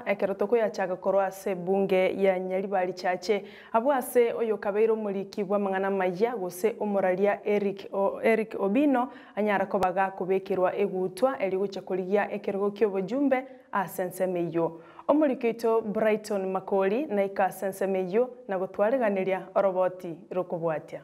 Ekerotoko ya chaga korwa ase bunge ya Nyaribari chache abo ase oyo kabeiro muliki bwa mangana maya gose omuraria Eric Obino anyara kobaga kubekirwa egutwa eri guchakurigia ekerogo ky'obujumbe asensemeyo omurikito Brighton Makoli na ikasensemeyo na gutwareganiria oroboti rokobwatia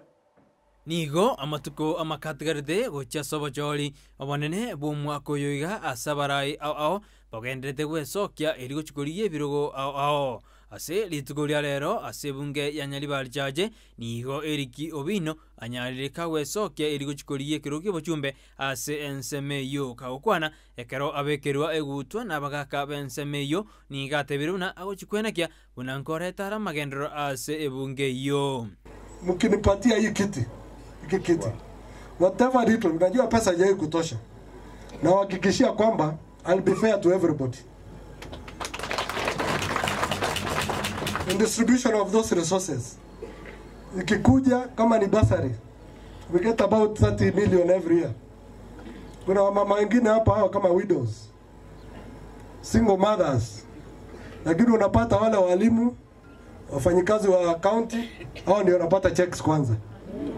Nigo amatuko amakatgarde gocha sobojoli obonene bumwako yoiga asabarai ao bagendete gwesokia eri gochikoriye birogo ao ase litugoria lero ase bunge ya Nyaribari chache nigo Eric Obino anyalirika gwesokia eri gochikoriye kirogo bochumbe ase ensemeyo kagokwana ekero abekerwa egutwa nabagaka bensemeyo nigatebiruna agochikwenekia bunankoreta magendero ase ebunge yo mukinipatia hii kiti whatever little, unajua pesa haijai kutosha, na hakikishia kwamba I'll be fair to everybody in distribution of those resources. Ikikuja kama ni bursary, we get about 30 million every year. Kuna wamama wengine hapa hao kama widows, single mothers, lakini unapata wale walimu, wafanyikazi wa county, hao ndio wanapata checks kwanza,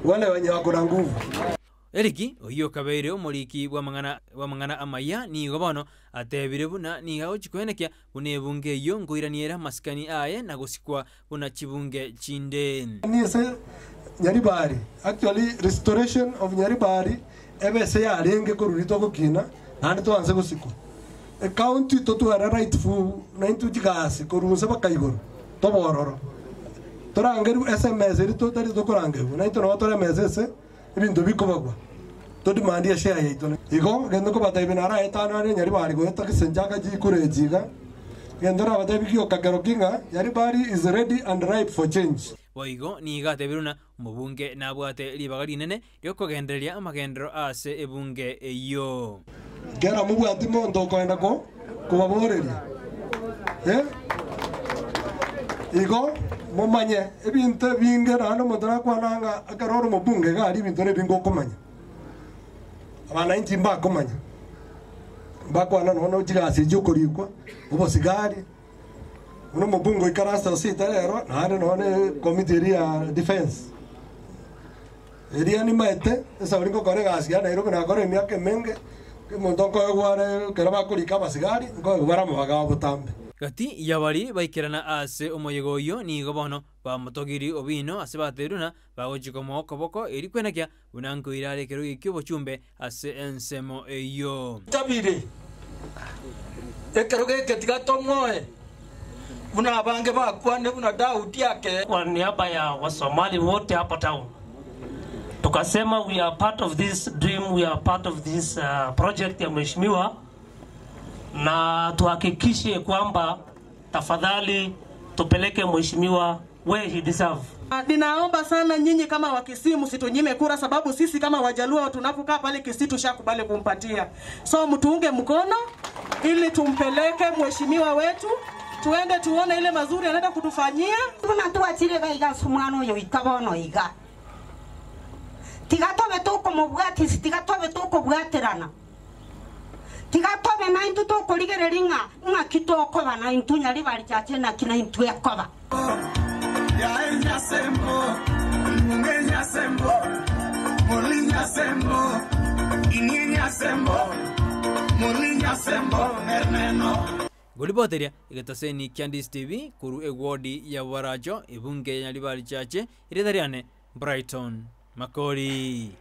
wale wenye wako na nguvu. Eriki oyo kabeire omuliki bwa mangana amaya ni gobono atebire buna ni gao chikwenekia bune bunge yo ngoiraniera maskani aye na gusikwa buna chibunge chinde ni se Nyaribari actually restoration of Nyaribari ebe se arenge korurito gukina nandi to anse gusikwa a county to to ara rightful na into chigasi korunse bakaigoro to bororo torangeru SMS rito tari to korangeru na into no tore message ibintu bikobagwa to demandia share yito igo gendo ko bataye binara etano ari Nyaribari go etakisenjaga jikurejiga gendora bataye bikyo kagero kinga Nyaribari is ready and ripe for change boigo ni gatebiruna mubunge nabwate libagari nene ryokogendereria amagendero ase ebunge eyo gera mubwati mondo koenda ko kubaboreria igo mumanye ebintu bingera no modara kwananga akaroro mubunge gari ibintu ne bingo kumanya abana inti kumanya mbakwana no jigasi jukorikwa ubo sigari uno mubungo ikarasta sita lero nare none committee ya defense eria ni maete esa uringo kore gasi ya nairo kana kore miake menge ke mondoko gware keraba kurika basigari ngo gwara mubaga butambe gati yabari baikirana ase omoyegoyo ni gobono ba motogiri Obino ase bateruna bagochikomo koboko eri kwenekia bunanko irare kero ikyo chumbe ase ensemo eyo tabire ekeroge ketika tomoe buna abange bakwane buna Daudi yake kwa niaba ya Wasomali wote hapa town tukasema we are part of this dream, we are part of this project ya mheshimiwa, na tuhakikishe kwamba tafadhali tupeleke mheshimiwa where he deserve. Ninaomba sana nyinyi kama wa Kisii msitunyime kura, sababu sisi kama Wajaluo tunapokaa pale Kisii tushakubali kumpatia. So mtuunge mkono ili tumpeleke mheshimiwa wetu, tuende tuone ile mazuri anaenda kutufanyia. Tunatuachire baiga sumano yo ikabono iga. Tigatobe toko mubwati, tigatobe toko bwaterana. Tigatobe na intu toko ligereringa, nga kitoko bana intu Nyaribari chache na kina intu yakoba. Ya enya sembo, mungenya sembo, molinya sembo, inyenya sembo, molinya sembo, hermeno. Goliboteria igetaseni Candice TV kuru egwodi ya warajo ebunge ya Nyaribari chache iredariane Brighton Makoli.